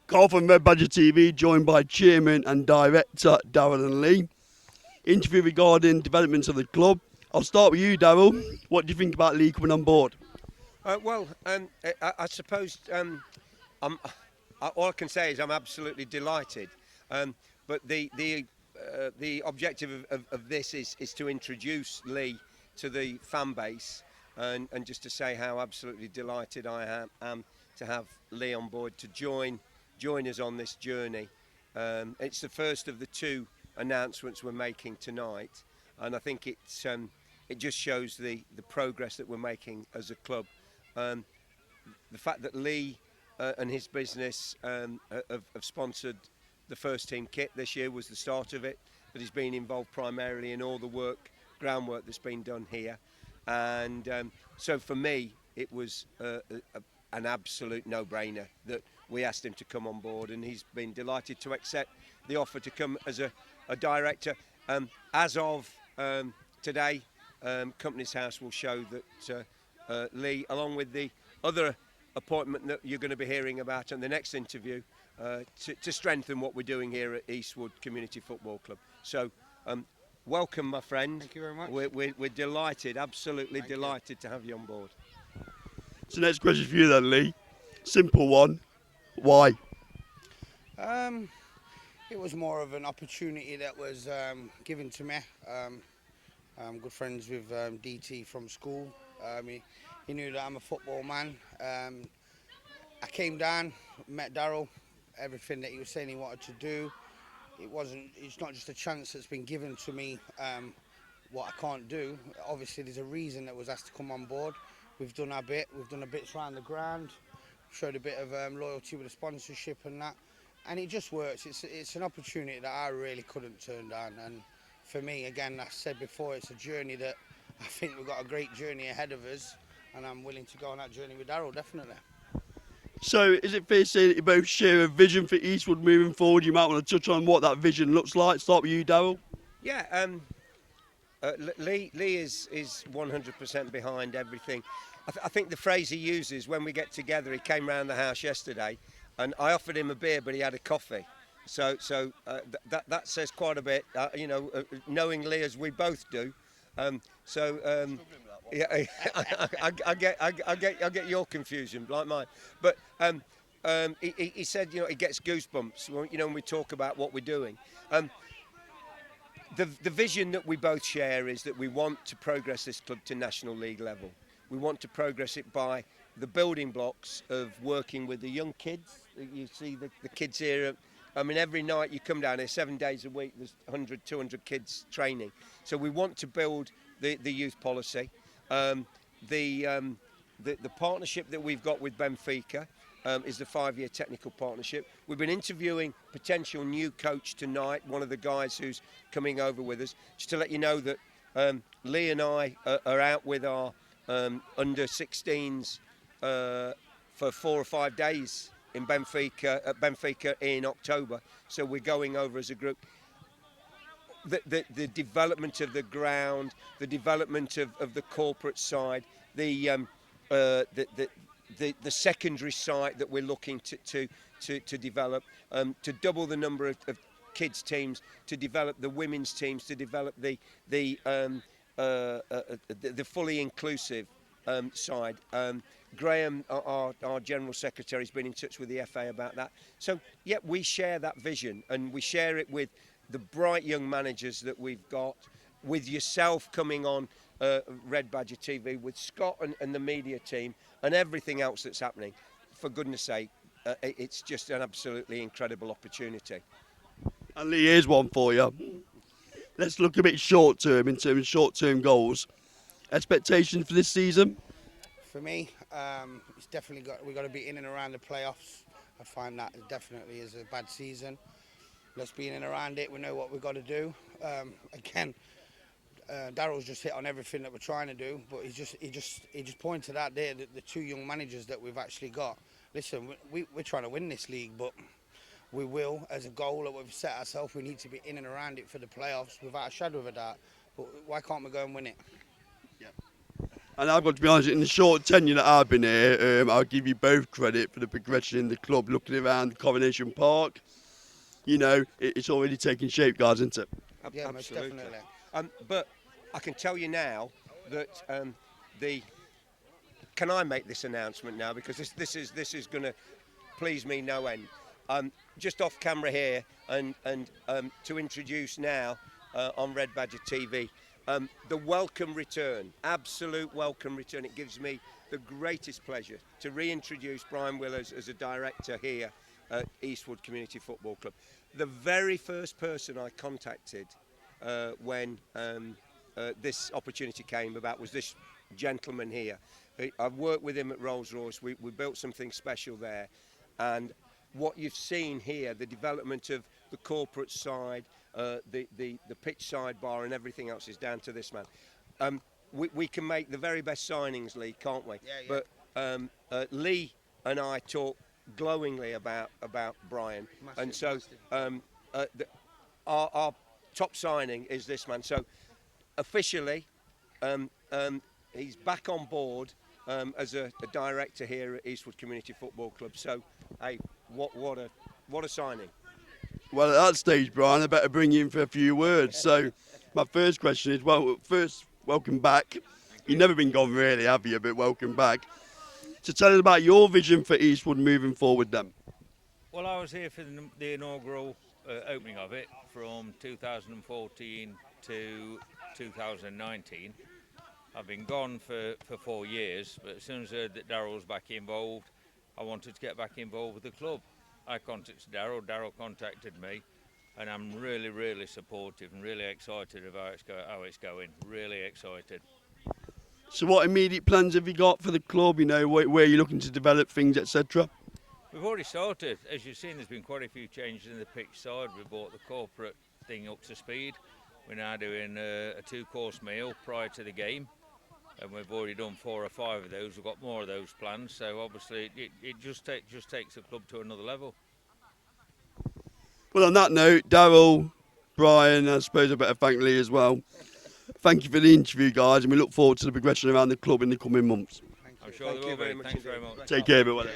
Carl from Red Badger TV, joined by Chairman and Director Darren and Lee. Interview regarding developments of the club. I'll start with you, Darryl. What do you think about Lee coming on board? I suppose all I can say is I'm absolutely delighted. But the objective of this is to introduce Lee to the fan base and just to say how absolutely delighted I am to have Lee on board to join us on this journey. It's the first of the two announcements we're making tonight, and I think it just shows the progress that we're making as a club. The fact that Lee and his business have sponsored the first team kit this year was the start of it, but he's been involved primarily in all the groundwork that's been done here. And so for me, it was an absolute no-brainer that we asked him to come on board, and he's been delighted to accept the offer to come as a director. As of today, Companies House will show that Lee, along with the other appointment that you're going to be hearing about in the next interview, to strengthen what we're doing here at Eastwood Community Football Club. So welcome, my friend. Thank you very much. We're delighted, absolutely delighted to have you on board. So next question for you then, Lee. Simple one. Why? It was more of an opportunity that was given to me. I'm good friends with DT from school. He knew that I'm a football man. I came down, met Darryl, everything that he was saying he wanted to do. It's not just a chance that's been given to me, what I can't do. Obviously there's a reason that was asked to come on board. We've done our bit, we've done a bit around the ground, showed a bit of loyalty with the sponsorship and that. And it just works. It's an opportunity that I really couldn't turn down. And for me, again, I said before, it's a journey that I think we've got a great journey ahead of us. And I'm willing to go on that journey with Darryl, definitely. So is it fair to say that you both share a vision for Eastwood moving forward? You might want to touch on what that vision looks like. Start with you, Darryl. Yeah, Lee is 100% behind everything. I think the phrase he uses when we get together, he came round the house yesterday, and I offered him a beer, but he had a coffee. So that says quite a bit, knowing Lee as we both do. Yeah, I get your confusion, like mine. But he said, he gets goosebumps, when we talk about what we're doing. The vision that we both share is that we want to progress this club to National League level. We want to progress it by the building blocks of working with the young kids. You see the kids here. Every night you come down here, 7 days a week, there's 100, 200 kids training. So we want to build the youth policy. The partnership that we've got with Benfica is the 5-year technical partnership. We've been interviewing potential new coach tonight, one of the guys who's coming over with us, just to let you know that Lee and I are out with our under 16s for 4 or 5 days in Benfica in October. So we're going over as a group. The development of the ground, the development of the corporate side, the secondary site that we're looking to develop, to double the number of kids teams, to develop the women's teams, to develop the fully inclusive side. Graham, our General Secretary, has been in touch with the FA about that. So, yeah, we share that vision, and we share it with the bright young managers that we've got, with yourself coming on Red Badger TV, with Scott and the media team, and everything else that's happening. For goodness sake, it's just an absolutely incredible opportunity. And Lee, here's one for you. Let's look a bit short term in terms of short-term goals. Expectations for this season? For me, it's definitely we've got to be in and around the playoffs. I find that definitely is a bad season. Let's be in and around it. We know what we've got to do. Again, Darryl's just hit on everything that we're trying to do, but he just pointed out there that the two young managers that we've actually got. Listen, we're trying to win this league, but we will, as a goal that we've set ourselves, we need to be in and around it for the playoffs without a shadow of a doubt. But why can't we go and win it? Yeah. And I've got to be honest, in the short tenure that I've been here, I'll give you both credit for the progression in the club. Looking around Coronation Park, you know, it's already taking shape, guys, isn't it? Yeah, most Absolutely. definitely. But I can tell you now that can I make this announcement now, because this is going to please me no end. Just off camera here, and to introduce now on Red Badger TV, the welcome return, absolute welcome return. It gives me the greatest pleasure to reintroduce Brian Willers as a director here at Eastwood Community Football Club. The very first person I contacted when this opportunity came about was this gentleman here. I've worked with him at Rolls-Royce. We built something special there, and what you've seen here, the development of the corporate side, the pitch sidebar and everything else is down to this man. We can make the very best signings, Lee, can't we? Yeah, yeah. But Lee and I talk glowingly about Brian, Massive, and so massive. our top signing is this man. So officially, he's back on board as a director here at Eastwood Community Football Club. So, hey, what a signing! Well, at that stage, Brian, I better bring you in for a few words. So, my first question is, welcome back. You've never been gone, really, have you? But welcome back. So, tell us about your vision for Eastwood moving forward, then. Well, I was here for the inaugural opening of it from 2014 to 2019. I've been gone for 4 years, but as soon as I heard that Darryl was back involved, I wanted to get back involved with the club. I contacted Darryl contacted me, and I'm really, really supportive and really excited about how it's going, really excited. So, what immediate plans have you got for the club? You know, where you're looking to develop things, etc.? We've already started. As you've seen, there's been quite a few changes in the pitch side. We brought the corporate thing up to speed. We're now doing a 2-course meal prior to the game, and we've already done 4 or 5 of those. We've got more of those planned, so obviously it just takes the club to another level. Well, on that note, Darryl, Brian, I suppose I better thank Lee as well. Thank you for the interview, guys, and we look forward to the progression around the club in the coming months. I'm sure there will be. Thanks very much. Take care, everyone.